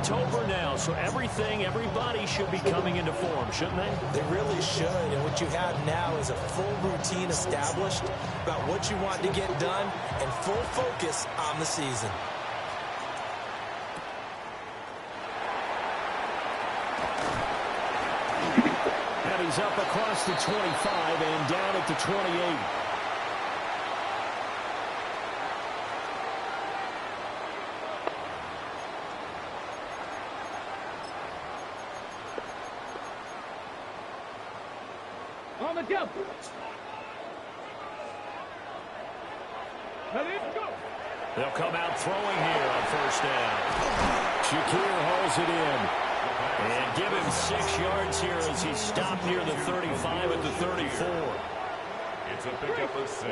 October now, so everybody should be coming into form, shouldn't they? They really should, and what you have now is a full routine established about what you want to get done and full focus on the season. And he's up across the 25 and down at the 28. On the jump. They'll come out throwing here on first down. Shakir hauls it in. And give him 6 yards here as he stopped near the 35 at the 34. It's a pickup of 6.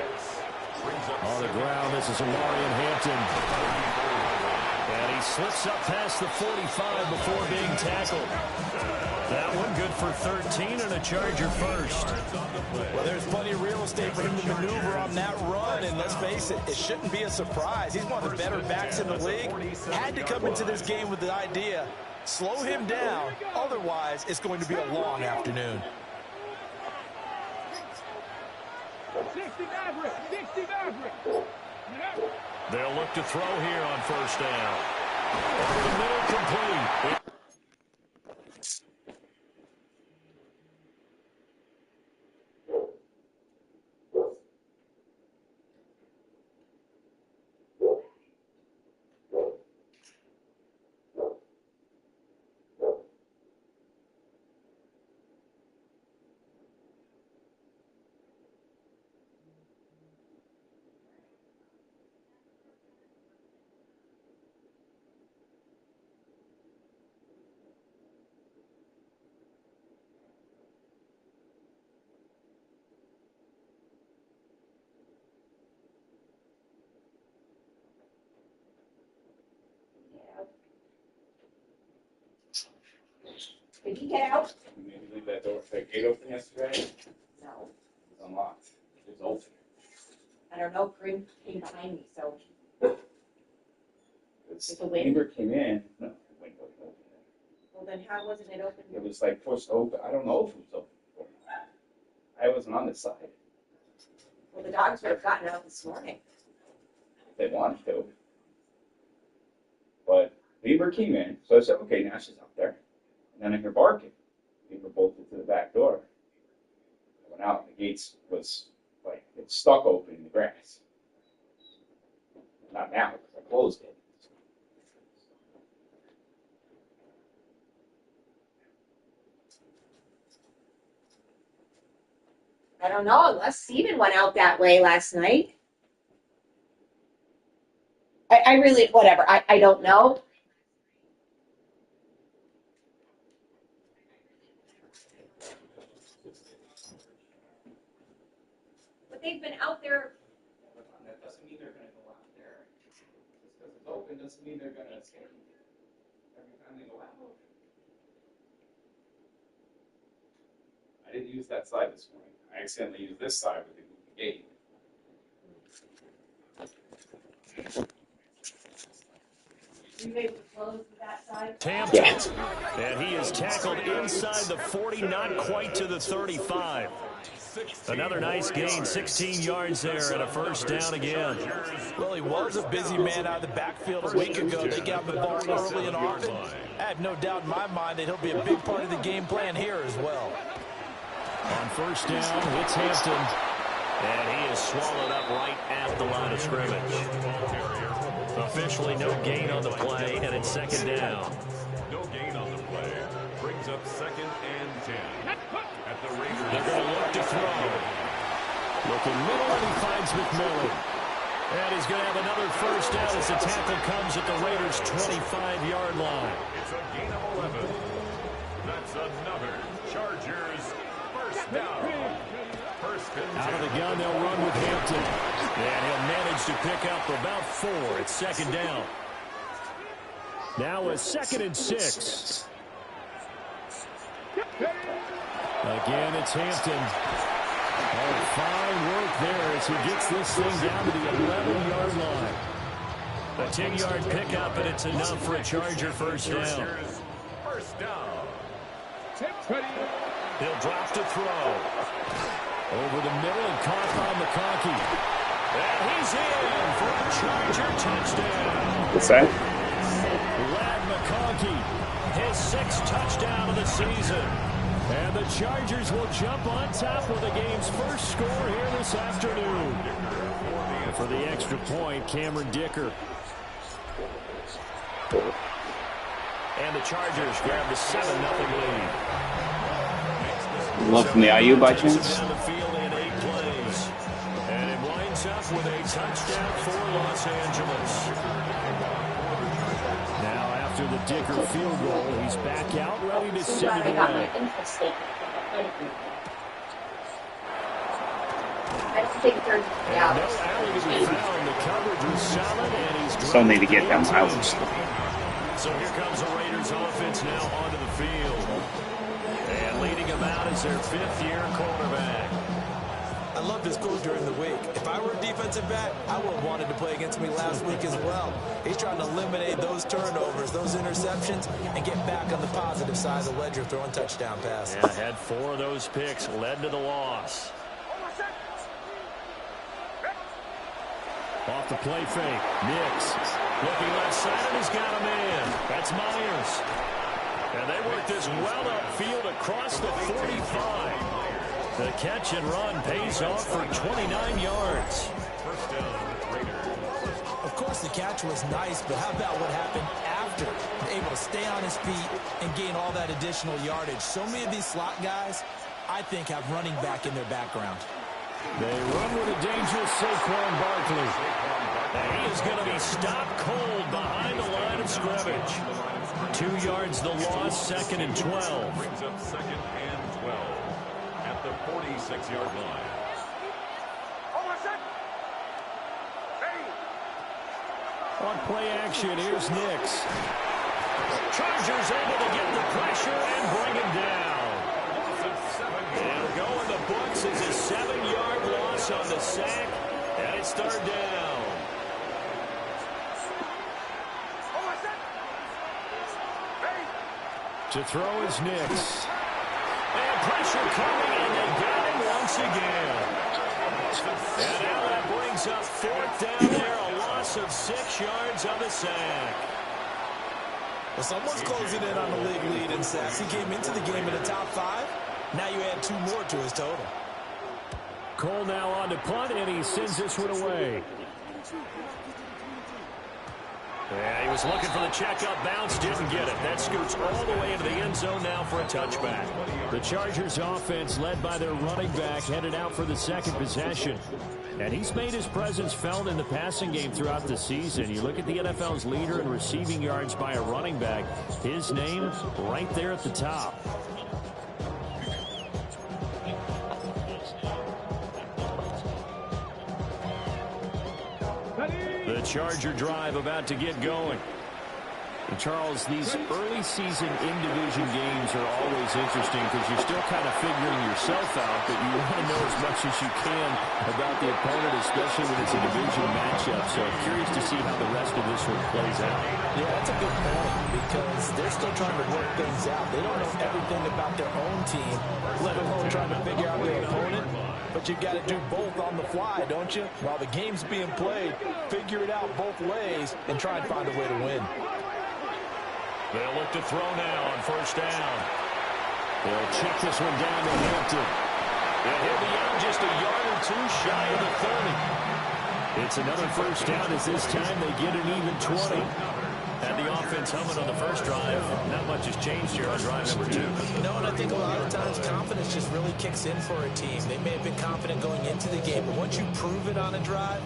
On the ground, this is Amarian Hampton. And he slips up past the 45 before being tackled. That one good for 13 and a Charger first. Well, there's plenty of real estate for him to maneuver on that run, and let's face it, it shouldn't be a surprise. He's one of the better backs in the league. Had to come into this game with the idea, slow him down, otherwise it's going to be a long afternoon. 60 Maverick, 60 Maverick. They'll look to throw here on first down. Over the middle, complete. Did he get out? You made me leave that gate open yesterday? No. It was unlocked. It was open. I don't know. Green came behind me, so. The neighbor came in. No, the window was open. Well, then how wasn't it open? It was like pushed open. I don't know if it was open before. I wasn't on this side. Well, the dogs would have gotten out this morning. If they wanted to. But Lieber came in, so I said, okay, now she's up there. And then I hear barking. Lieber bolted to the back door. I went out, and the gates was like, it's stuck open in the grass. Not now, because I closed it. I don't know, unless Steven went out that way last night. I really, whatever, I don't know. But they've been out there. That doesn't mean they're going to go out there. Just because it's open doesn't mean they're going to escape every time they go out. I didn't use that side this morning. I accidentally used this side with the gate. You able to close with that side? Hampton. And he is tackled inside the 40, not quite to the 35. Another nice gain, 16 yards there and a first down again. Well, he was a busy man out of the backfield a week ago. They got the ball early and often. I have no doubt in my mind that he'll be a big part of the game plan here as well. On first down, it's Hampton. And he is swallowed up right at the line of scrimmage. Officially no gain on the play, and it's second down. No gain on the play. Brings up 2nd and 10. At the Raiders. They're going to look to throw. Looking middle, and he finds McMillan. And he's going to have another first down as the tackle comes at the Raiders' 25-yard line. It's a gain of 11. That's another Chargers first down. First and 10. Out of the gun, they'll run with Hampton. And he'll manage to pick up about 4. It's second down. Now a 2nd and 6. Again, it's Hampton. Oh, fine work there as he gets this thing down to the 11-yard line. A 10-yard pickup, and it's enough for a Charger first down. First down. He'll drop to throw. Over the middle and caught by McConkey. And he's in for a Charger touchdown. What's that? Lad McConkey, his 6th touchdown of the season. And the Chargers will jump on top with the game's first score here this afternoon. For the extra point, Cameron Dicker. And the Chargers grab the 7-0 lead. Love from the IU by chance? Down the field in 8 plays. And it winds up with a touchdown for Los Angeles. Now after the Dicker field goal, he's back out ready to send it away. I don't think they're out. No alley to be found. The coverage was solid, and he's Still need to get them out. So here comes the Raiders offense now onto the field. And leading them out is their 5th-year quarterback. I love this coach during the week. If I were a defensive back, I would have wanted to play against me last week as well. He's trying to eliminate those turnovers, those interceptions, and get back on the positive side of the ledger throwing touchdown passes. Yeah, had 4 of those picks, led to the loss. Off the play fake. Nix looking left side, and he's got a man. That's Myers. And they work this well upfield across the 45. The catch and run pays off for 29 yards. First down, Raiders. Of course, the catch was nice, but how about what happened after? Able to stay on his feet and gain all that additional yardage. So many of these slot guys, I think, have running back in their background. They run with a dangerous Saquon Barkley. And he is going to be stopped cold behind the line of scrimmage. 2 yards the loss, 2nd and 12. Brings up 2nd and 12 at the 46-yard line. On play action, here's Nix. Chargers able to get the pressure and bring him down. And go in the books as a 7-yard loss on the sack, and it's 3rd down. To throw is Nix. And pressure coming, and they got him once again. And now that brings up 4th down there, a loss of 6 yards on the sack. Well, someone's closing in on the league lead in sacks. He came into the game in the top 5. Now you add 2 more to his total. Cole now on to punt, and he sends this one away. Yeah, he was looking for the checkup bounce, didn't get it. That scoots all the way into the end zone now for a touchback. The Chargers offense, led by their running back, headed out for the 2nd possession. And he's made his presence felt in the passing game throughout the season. You look at the NFL's leader in receiving yards by a running back, his name right there at the top. The Charger drive about to get going. And Charles, these early season in-division games are always interesting because you're still kind of figuring yourself out, but you want to know as much as you can about the opponent, especially when it's a division matchup. So I'm curious to see how the rest of this one plays out. Yeah, that's a good point because they're still trying to work things out. They don't know everything about their own team, let alone trying to figure out their opponent. But you've got to do both on the fly, don't you? While the game's being played, figure it out both ways and try and find a way to win. They'll look to throw now on 1st down. They'll check this one down to Hampton. And he'll be out just a yard or 2 shy of the 30. It's another 1st down as this time they get an even 20. Had the offense humming on the first drive. Not much has changed here on drive number 2. You know, and I think a lot of times confidence just really kicks in for a team. They may have been confident going into the game, but once you prove it on a drive,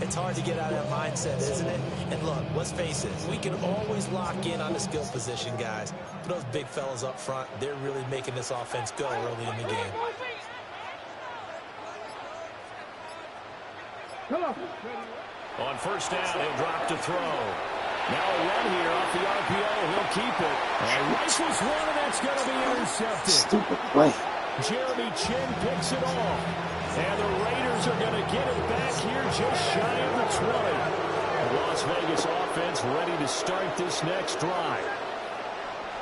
it's hard to get out of that mindset, isn't it? And look, let's face it, we can always lock in on the skill position, guys. But those big fellas up front, they're really making this offense go early in the game. On 1st down, he'll drop to throw. Now a run here off the RPO. He'll keep it. And rifles one, and that's going to be intercepted. Stupid play. Jeremy Chin picks it off. And the Raiders are going to get it back here just shy of the 20. Las Vegas offense ready to start this next drive.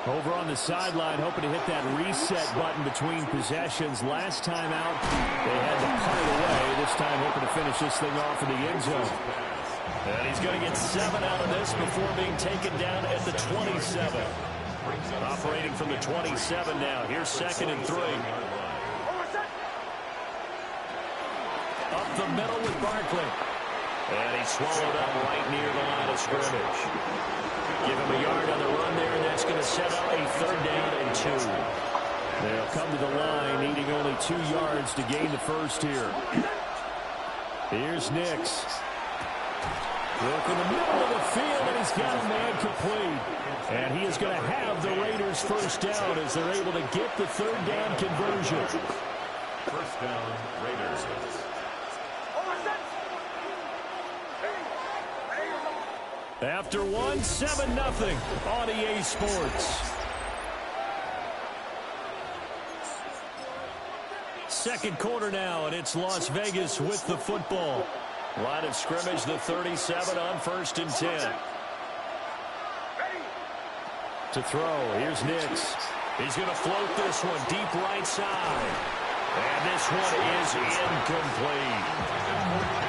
Over on the sideline, hoping to hit that reset button between possessions. Last time out, they had to punt it away. This time, hoping to finish this thing off in the end zone. And he's going to get 7 out of this before being taken down at the 27. Operating from the 27 now. Here's 2nd and 3. Up the middle with Barkley. And he's swallowed up right near the line of scrimmage. Give him a yard on the run there, and that's going to set up a 3rd down and 2. They'll come to the line, needing only 2 yards to gain the first here. Here's Nix. Look in the middle of the field, and he's got a man complete. And he is going to have the Raiders first down as they're able to get the 3rd down conversion. First down, Raiders. After 1, 7-0 on EA Sports. Second quarter now, and it's Las Vegas with the football. Line of scrimmage, the 37 on 1st and 10. To throw, here's Nix. He's going to float this one deep right side. And this one is incomplete.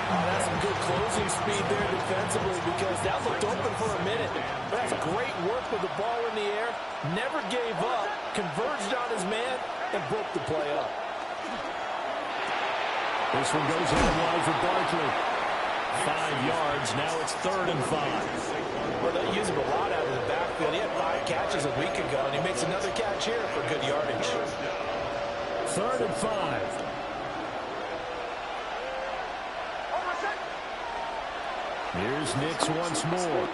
That's some good closing speed there defensively because that looked open for a minute. That's great work with the ball in the air. Never gave up, converged on his man, and broke the play up. This one goes out wide for Barkley. 5 yards. Now it's 3rd and 5. Well, they use him a lot out of the backfield. He had 5 catches a week ago, and he makes another catch here for good yardage. 3rd and 5. Here's Nix once more.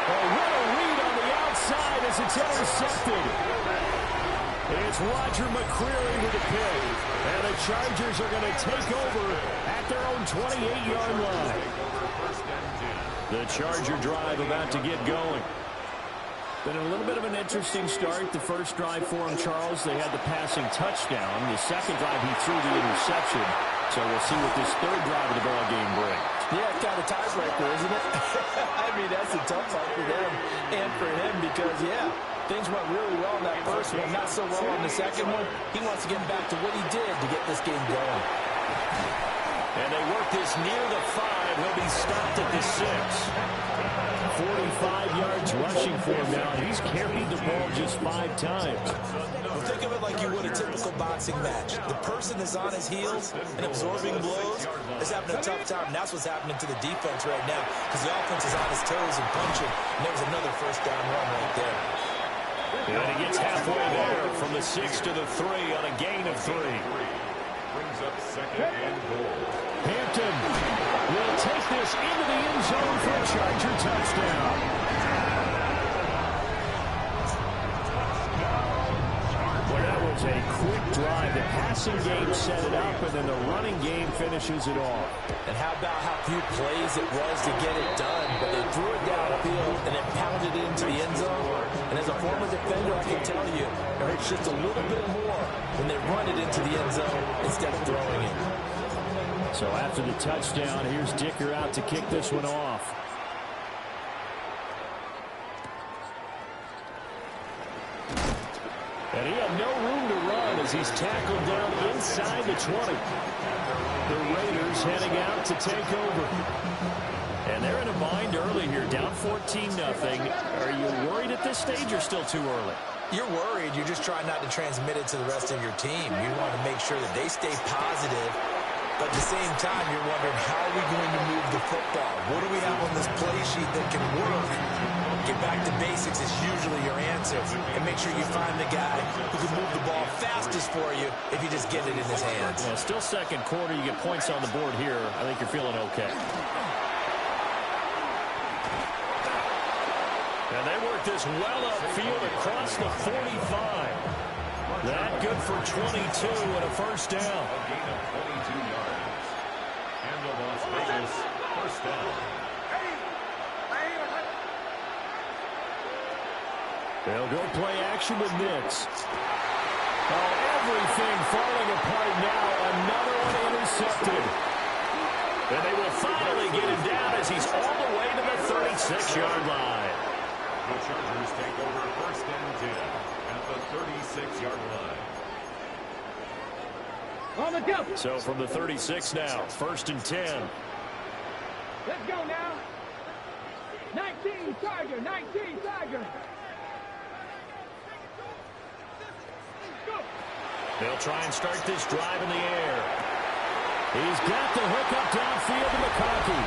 Oh, what a read on the outside as it's intercepted. It's Roger McCreary with the pick. And the Chargers are going to take over at their own 28-yard line. The Charger drive about to get going. Been a little bit of an interesting start. The first drive for him, Charles, they had the passing touchdown. The second drive, he threw the interception. So we'll see what this 3rd drive of the ball game brings. Yeah, it's kind of tiebreaker, isn't it? I mean, that's a tough one for them and for him because, yeah, things went really well in that first one, not so well on the second one. He wants to get back to what he did to get this game going. And they work this near the 5. He'll be stopped at the 6. 45 yards rushing for him now. He's carried the ball just 5 times. Well, think of it like you would a typical boxing match. The person is on his heels and absorbing blows is having a tough time. And that's what's happening to the defense right now because the offense is on his toes and punching. And there was another first down run right there. And he gets halfway there from the 6 to the 3 on a gain of 3. Brings up 2nd and goal. Hampton will take this into the end zone for a Charger touchdown. Well, that was a quick drive. The passing game set it up, and then the running game finishes it off. And how about how few plays it was to get it done, but they threw it downfield and then pounded it into the end zone. And as a former defender, I can tell you, it hurts just a little bit more when they run it into the end zone instead of throwing it. So after the touchdown, here's Dicker out to kick this one off. And he had no room to run as he's tackled down inside the 20. The Raiders heading out to take over. And they're in a bind early here, down 14-0. Are you worried at this stage or still too early? You're worried. You're just trying not to transmit it to the rest of your team. You want to make sure that they stay positive. But at the same time, you're wondering, how are we going to move the football? What do we have on this play sheet that can work? Get back to basics is usually your answer. And make sure you find the guy who can move the ball fastest for you if you just get it in his hands. Yeah, still second quarter. You get points on the board here. I think you're feeling okay. And they work this well upfield across the 45. That good for 22 and a first down. A gain of 22 yards. And the Las Vegas first down. They'll go play action with Nix. Oh, everything falling apart now. Another one intercepted. And they will finally get him down as he's all the way to the 36-yard line. The Chargers take over first and 10 at the 36-yard line. On the jump. So from the 36 now, first and 10. Let's go now. 19 Tiger, 19 Tiger. Go. They'll try and start this drive in the air. He's got the hook up downfield to McConkey.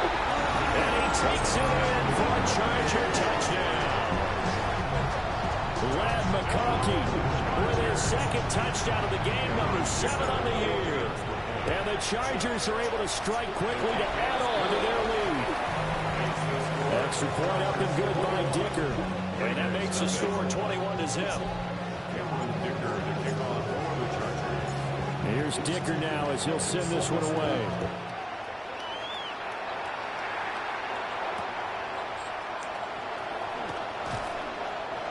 And he takes it in for a Charger touchdown. Lad McConkey with his second touchdown of the game, number 7 on the year. And the Chargers are able to strike quickly to add on to their lead. Extra point up and good by Dicker. And that makes the score 21-0. Here's Dicker now as he'll send this one away.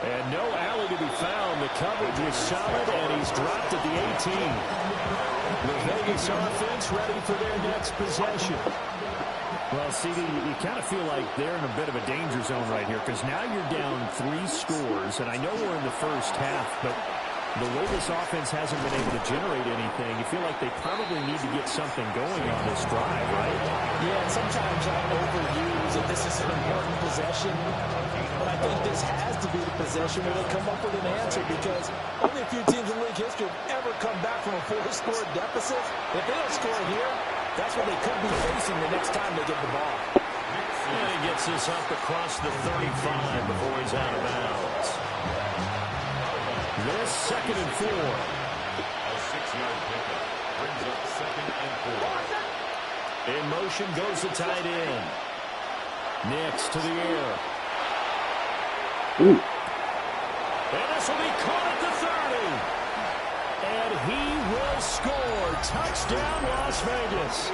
And no alley to be found. The coverage was solid, and he's dropped at the 18. The Vegas offense ready for their next possession. Well, CD, you kind of feel like they're in a bit of a danger zone right here because now you're down 3 scores, and I know we're in the first half, but the way this offense hasn't been able to generate anything, you feel like they probably need to get something going on this drive, right? Yeah, and sometimes I overuse that this is an important possession, but I think this has to be the possession where they come up with an answer because only a few teams in league history have ever come back from a 4-score deficit. If they don't score here, that's what they could be facing the next time they get the ball. And he gets this up across the 35 before he's out of bounds. This second and 4. A 6-yard pickup brings up second and 4. In motion goes the tight end. Next to the air. Ooh. And this will be caught at the 30. And he will score. Touchdown, Las Vegas.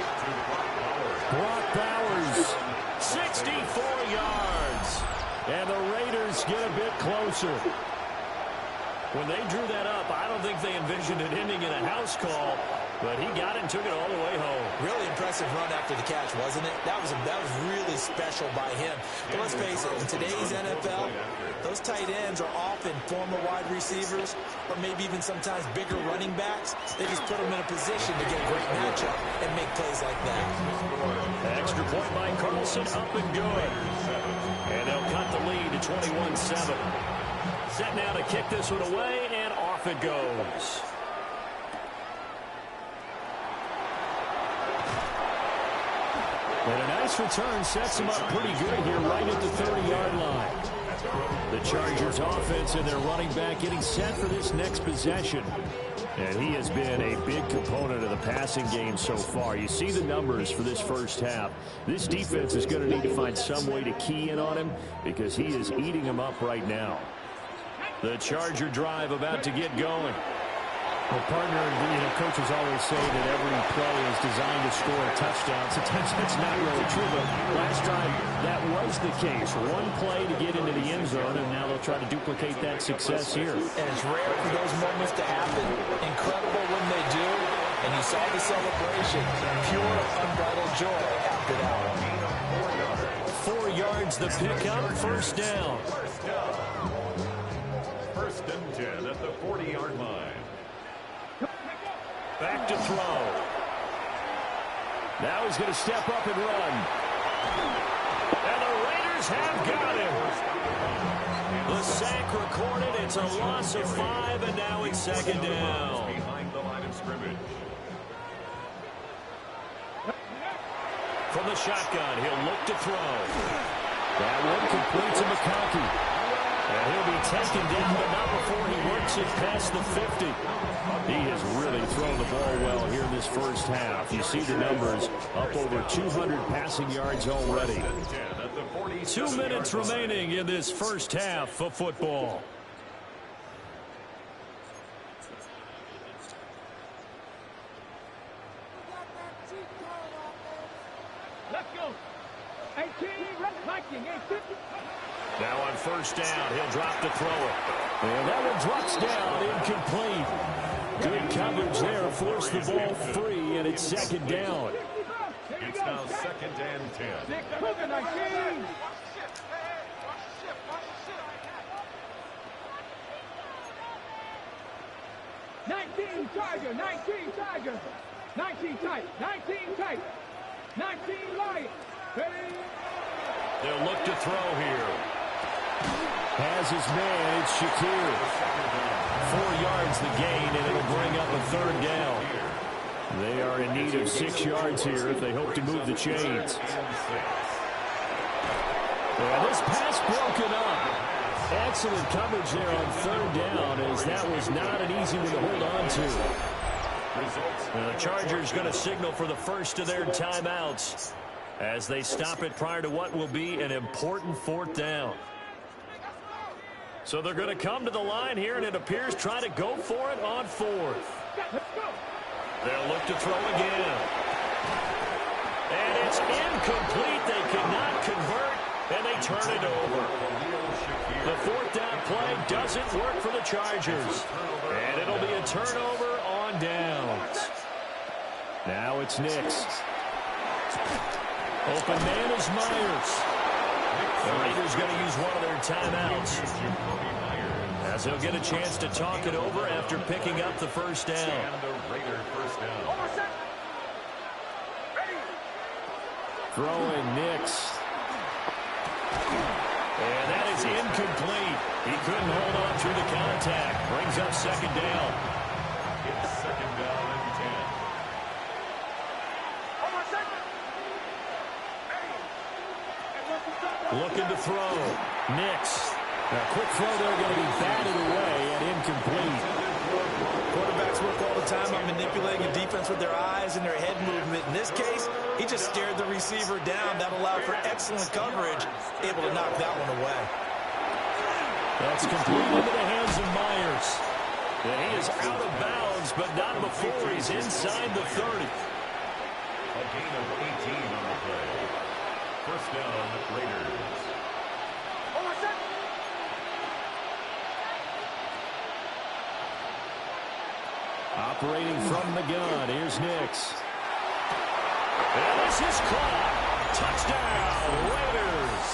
Brock Bowers, 64 yards. And the Raiders get a bit closer. When they drew that up, I don't think they envisioned it ending in a house call, but he got it and took it all the way home. Really impressive run after the catch, wasn't it? That was really special by him. But let's face it, in today's NFL, those tight ends are often former wide receivers or maybe even sometimes bigger running backs. They just put them in a position to get a great matchup and make plays like that. Extra point by Carlson, up and good. And they'll cut the lead to 21-7. Set now to kick this one away, and off it goes. And a nice return sets him up pretty good here right at the 30-yard line. The Chargers offense and their running back getting set for this next possession. And he has been a big component of the passing game so far. You see the numbers for this first half. This defense is going to need to find some way to key in on him because he is eating them up right now. The Charger drive about to get going. Well, partner, coaches always say that every play is designed to score a touchdown. Sometimes that's not really true, but last time that was the case. One play to get into the end zone, and now they'll try to duplicate that success here. And it's rare for those moments to happen. Incredible when they do. And you saw the celebration. Pure, unbridled joy after that. 4 yards the pickup, first down. First and 10 at the 40-yard line. Back to throw. Now he's going to step up and run. And the Raiders have got him. The sack recorded. It's a loss of 5, and now it's second down. Behind the line of scrimmage. From the shotgun, he'll look to throw. That one completes to McConkey. And he'll be taken down, but not before he works it past the 50. He has really thrown the ball well here in this first half. You see the numbers, up over 200 passing yards already. 2 minutes remaining in this first half of football. Let's go. 18, Viking, 18. Now on first down, he'll drop to throw it. And that one drops down, incomplete. Good coverage there, forced the ball free, and it's second down. It's now 2nd and 10. Six, Cougar 19. Charger, 19 Charger, 19 tight, 19 tight, 19 Lion. Ready? They'll look to throw here. Has his man, it's Shakir. 4 yards the gain, and it'll bring up a 3rd down. They are in need of 6 yards here if they hope to move the chains. And this pass broken up. Excellent coverage there on 3rd down, as that was not an easy one to hold on to. And the Chargers going to signal for the first of their timeouts as they stop it prior to what will be an important 4th down. So they're going to come to the line here, and it appears try to go for it on 4th. They'll look to throw again. And it's incomplete. They cannot convert, and they turn it over. The 4th down play doesn't work for the Chargers. And it'll be a turnover on downs. Now it's Nix. Open man is Myers. The Raiders going to use one of their timeouts, as they'll get a chance to talk it over after picking up the 1st down. Throwing Nix. And that is incomplete. He couldn't hold on through the contact. Brings up 2nd down. It's 2nd down and 10. Looking to throw. Nix. Now, quick throw there going to be batted away and incomplete. Quarterbacks work all the time on manipulating a defense with their eyes and their head movement. In this case, he just stared the receiver down. That allowed for excellent coverage, able to knock that one away. That's complete into the hands of Myers. And he is out of bounds, but not before he's inside the 30. A gain of 18 on the play. 1st down, Raiders. Operating from the gun, here's Nix. And this is caught. Touchdown, Raiders.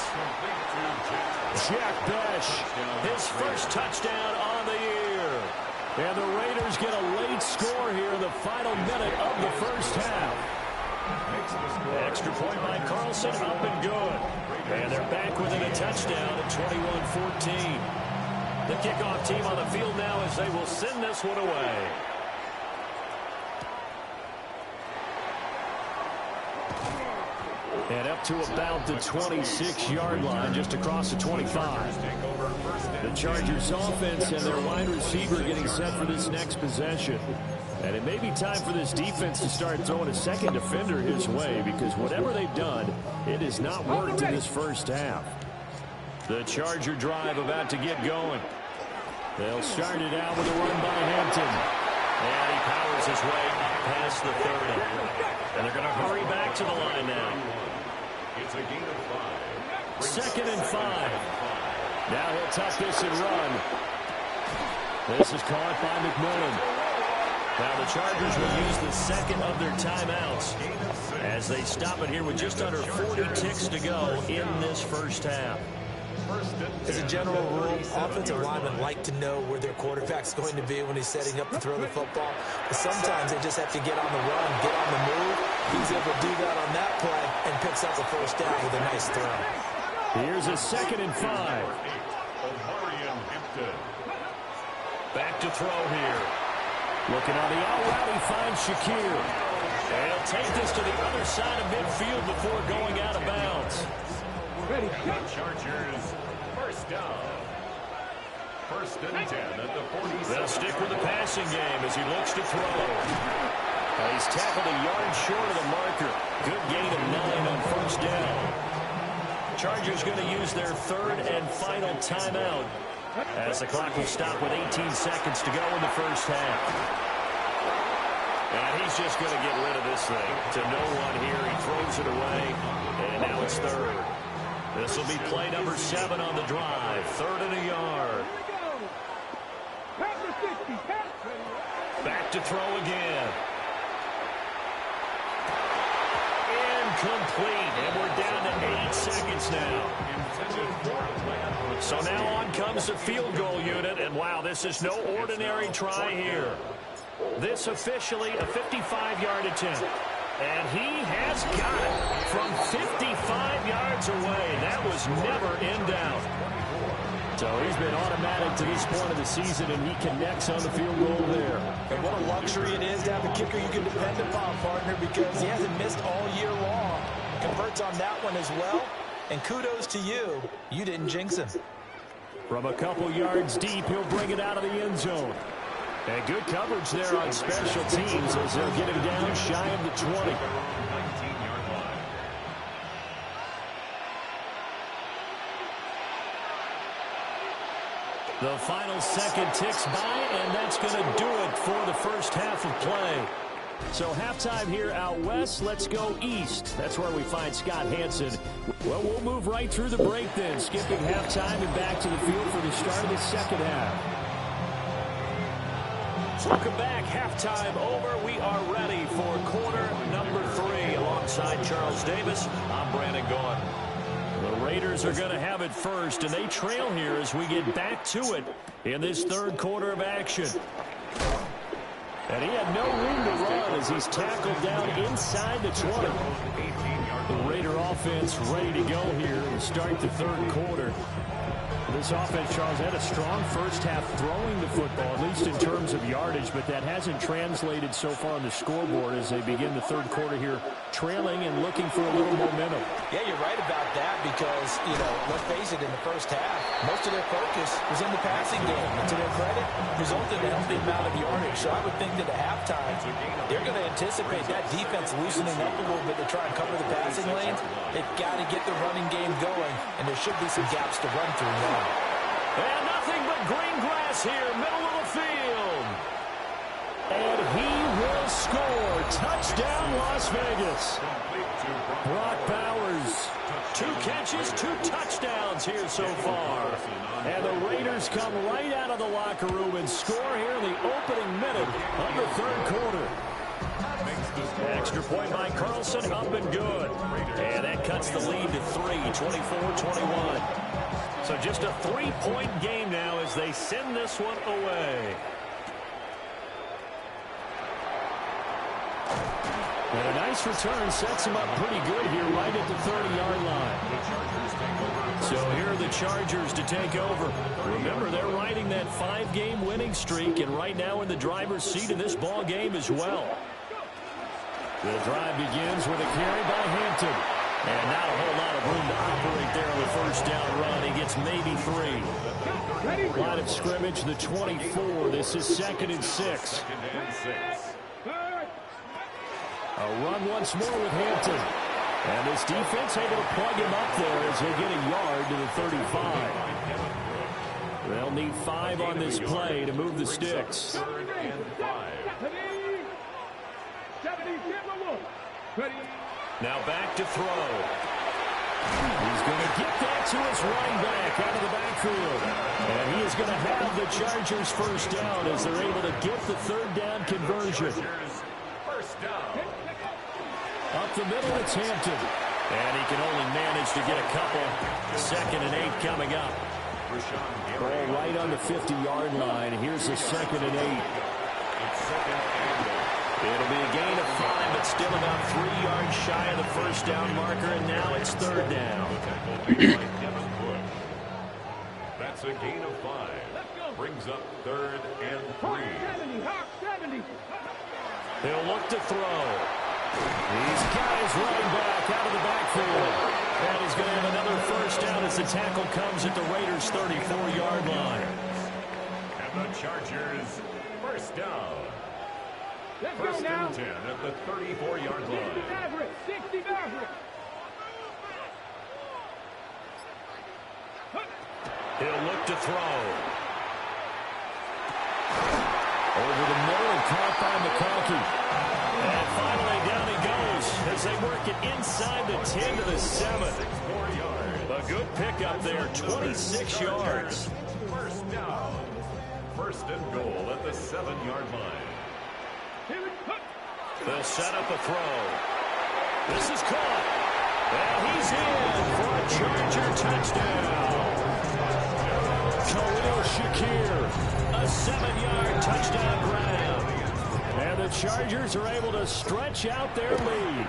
Jack Besh, his 1st touchdown on the year. And the Raiders get a late score here in the final minute of the 1st half. Extra point by Carlson, up and good. And they're back within a touchdown at 21-14. The kickoff team on the field now as they will send this one away. And up to about the 26-yard line, just across the 25. The Chargers offense and their wide receiver getting set for this next possession. And it may be time for this defense to start throwing a second defender his way, because whatever they've done, it has not worked in this 1st half. The Charger drive about to get going. They'll start it out with a run by Hampton. And he powers his way up past the 30. And they're going to hurry back to the line now. It's a gain of 5. 2nd and 5. Now he'll tuck this and run. This is caught by McMillan. Now the Chargers will use the 2nd of their timeouts as they stop it here with just under 40 ticks to go in this 1st half. As a general rule, offensive linemen like to know where their quarterback's going to be when he's setting up to throw the football. But sometimes they just have to get on the run, get on the move. He's able to do that on that play and picks up a 1st down with a nice throw. Here's a 2nd and 5. Back to throw here. Looking on the out route, he finds Shakir. And he'll take this to the other side of midfield before going out of bounds. Ready, Chargers, 1st down. 1st and 10 at the 40. They'll stick with the passing game as he looks to throw. He's tackled a yard short of the marker. Good gain of 9 on 1st down. Chargers going to use their 3rd and final timeout as the clock will stop with 18 seconds to go in the 1st half. And he's just going to get rid of this thing to no one here. He throws it away, and now it's 3rd. This will be play number 7 on the drive. 3rd and a yard. Back to throw again. incomplete, and we're down to 8 seconds now. So now on comes the field goal unit, and wow, this is no ordinary try here. This officially a 55-yard attempt. And he has got it from 55 yards away. That was never in doubt. So he's been automatic to this point of the season, and he connects on the field goal there. And what a luxury it is to have a kicker you can depend upon, partner, because he hasn't missed all year long. Converts on that one as well. And kudos to you. You didn't jinx him. From a couple yards deep, he'll bring it out of the end zone. And good coverage there on special teams as they'll get him down shy of the 20. 19-yard line. The final second ticks by, and that's going to do it for the first half of play. So halftime here out west. Let's go east. That's where we find Scott Hanson. Well, we'll move right through the break then, skipping halftime and back to the field for the start of the second half. Welcome back. Halftime over. We are ready for quarter number 3. Alongside Charles Davis, I'm Brandon Gaudin. The Raiders are going to have it first, and they trail here as we get back to it in this third quarter of action. And he had no room to run as he's tackled down inside the 20. The Raider offense ready to go here to start the third quarter. This offense, Charles, had a strong first half throwing the football, at least in terms of yardage, but that hasn't translated so far on the scoreboard as they begin the third quarter here, trailing and looking for a little momentum. Yeah, you're right about that because, let's face it, in the first half, most of their focus was in the passing game. And to their credit, resulted in a healthy amount of yardage. So I would think that at halftime, they're going to anticipate that defense loosening up a little bit to try and cover the passing lanes. They've got to get the running game going, and there should be some gaps to run through now. And nothing but green grass here, middle of the field. And he will score. Touchdown, Las Vegas. Brock Bowers, 2 catches, 2 touchdowns here so far. And the Raiders come right out of the locker room and score here in the opening minute of the third quarter. Extra point by Carlson, up and good. And that cuts the lead to 3, 24-21. So just a 3-point game now as they send this one away. And a nice return sets him up pretty good here right at the 30-yard line. So here are the Chargers to take over. Remember, they're riding that 5-game winning streak, and right now in the driver's seat of this ball game as well. The drive begins with a carry by Hampton. And not a whole lot of room to operate there on the first down run. He gets maybe 3. Line of scrimmage, the 24. This is 2nd and 6. A run once more with Hampton. And this defense able to plug him up there as they get a yard to the 35. They'll need 5 on this play to move the sticks. Now back to throw. He's going to get that to his running back out of the backfield. And he is going to have the Chargers first down as they're able to get the third down conversion. Up the middle, it's Hampton. And he can only manage to get a couple. 2nd and 8 coming up. Ball right on the 50-yard line. Here's the 2nd and 8. It'll be a gain of 5, but still about 3 yards shy of the first down marker, and now it's 3rd down. That's a gain of 5. Brings up 3rd and 3. He'll look to throw. He's got his running back out of the backfield. And he's going to have another first down as the tackle comes at the Raiders' 34-yard line. And the Chargers first down. Let's 1st and 10 at the 34-yard line. 60 Maverick. He'll look to throw. Over the middle and caught by McConkey. And finally down he goes as they work it inside the 10 to the 7. 4 yards. A good pickup there, 26 yards. First down. 1st and goal at the 7-yard line. They'll set up a throw. This is caught. And he's in for a Charger touchdown. Khalil Shakir, a 7-yard touchdown grab. And the Chargers are able to stretch out their lead.